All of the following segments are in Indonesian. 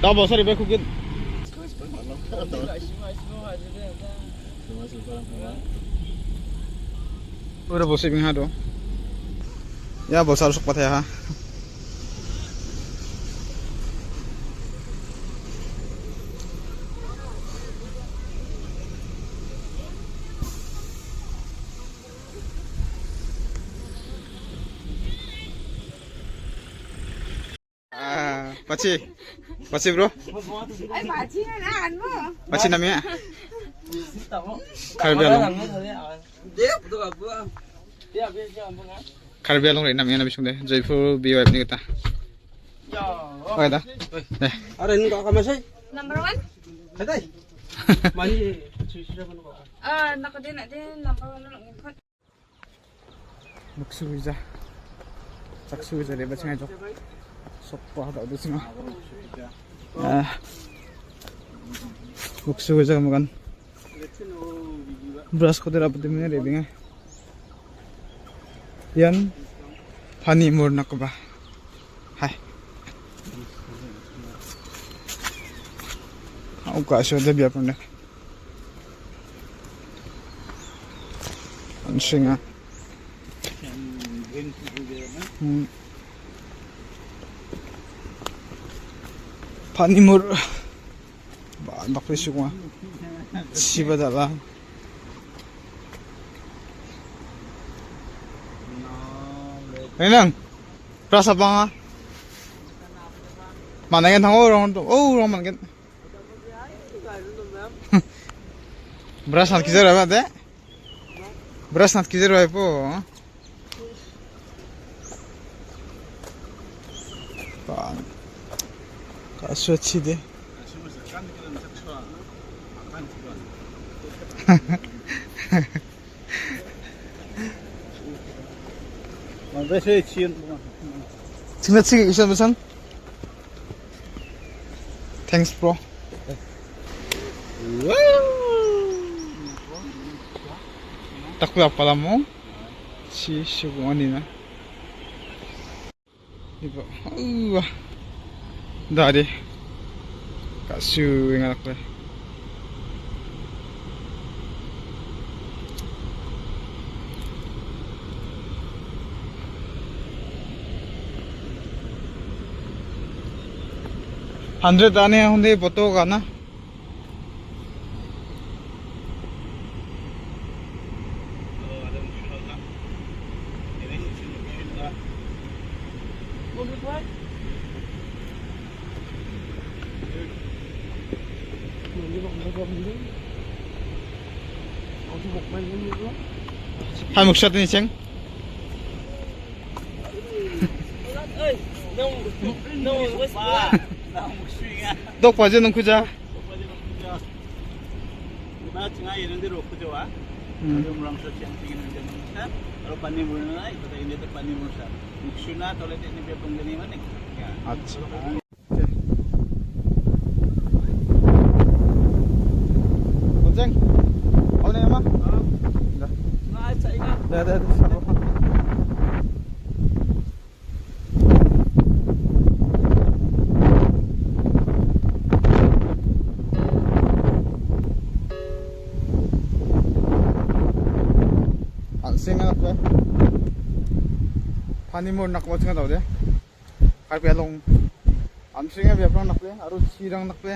다 버섯이 왜 그게 udah bosi bing hado ya bos harus cepat ya Paci bro Paci namanya Karbi along rin namanya nabi sungde Joypur BYF ni kita oke dah ada ini kok kamu sih Number 1? ada mani Nakadin number 1 lang ikot. Magsuja Saksuja deh baca ngajok Sopah tak ada semua Magsuja kamu kan Beras ko dapat din niya rebing yan Panimur na ko ba hai aku kasih udah biar pun deh anjing Panimur banyak presyo ko siba dala Enang, berasa bang? Mana yang tangguh orang tu? Oh, orang mana kan? Beras nak kizer apa deh? Beras nak kizer apa po? Pan, kasu aci deh. Tinggal sih isan pesan. Thanks bro. Takut apa lamo? Si gua ni na. Ibu, dah deh. Kasu yang aku. $100 आने होंगे पतो का ना hai mục sắt này chăng Dok aja nung kuja. Nah, cina ini di ruko jawa. Kalau orang sosial tinggi nanti manusia. Kalau Panimur naik, kita ini tu Panimur sah. Muksuna toilet ini biar penggeni mana? Ya. Acha. Kucing. Awak ni apa? Dah. Nah, saya ingat. Dah. Singa nak Panimur nak buat singa tahu deh. Karbi along, singa biar pernah nak deh. Arus sirang nak deh.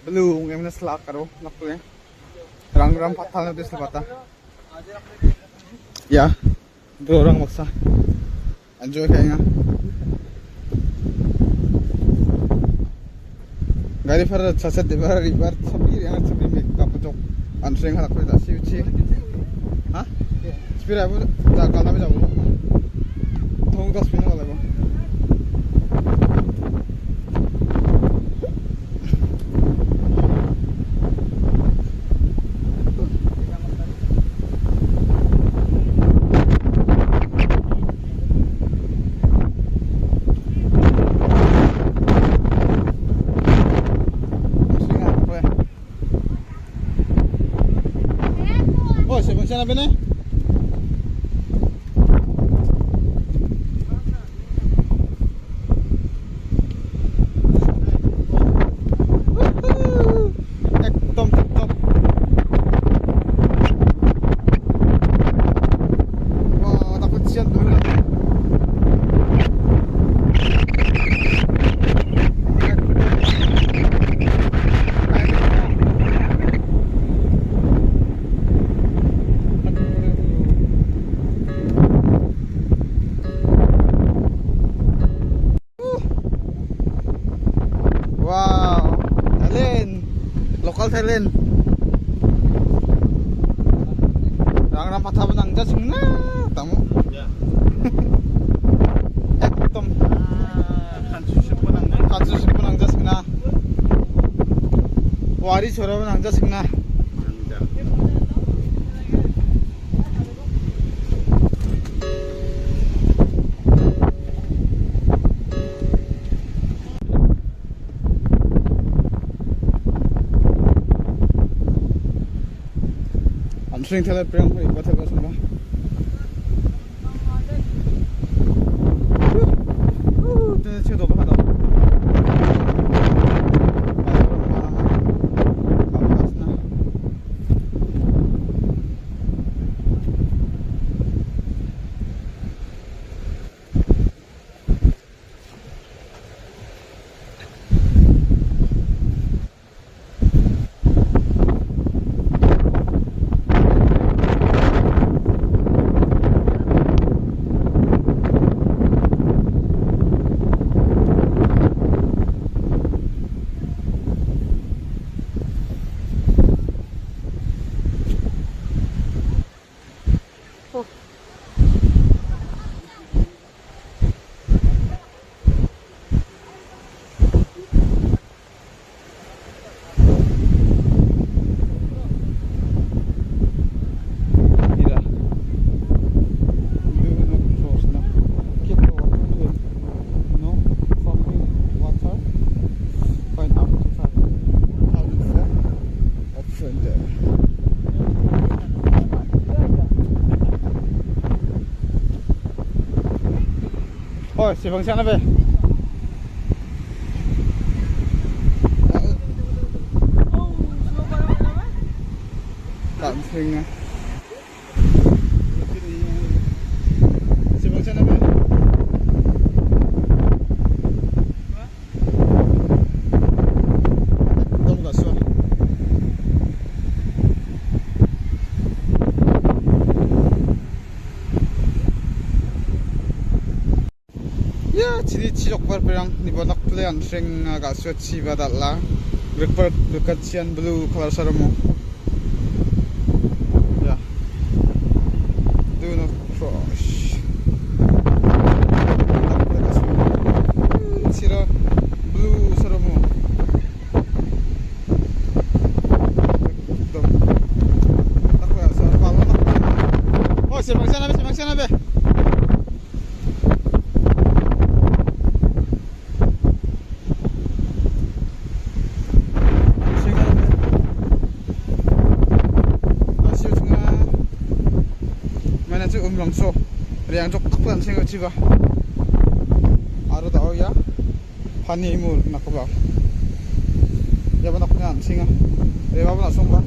Belum, yang mana selak karo nak deh. Rang fatal nanti selapata. Ya, dua orang maksa. Enjoy kayaknya. Gari far saset dibar ribar sabir yang sabir make kapocok. Singa nak deh tak siuci. Hah? Sepira apa? Tak kalau nabi jauh. Tunggu 10 minit lagi. Oh, siapa ni? na tamu Ya. ekdom Kansusip po nang nang. kansusip pun angjasikna wari chora pun angjasikna Answering tele prang ko iba talaga sumba. Ito siya doon ba daw? Kapalas na. Si Bang sana be. Tak sering ah. Si Bang sana be. Tunggu kat suara. Ya, ciri cilok berperang ni bonak pelian sering agak suci badat lah. Berkacian blue color saramu. Ya, do not cross. Cira blue saramu. Tak boleh asal kalau nak. Oh, sebang sana be. Langsung yang jok takkan sing ciba aro tao ya Panimur nak ba ya ba nak na singa re ba na song ba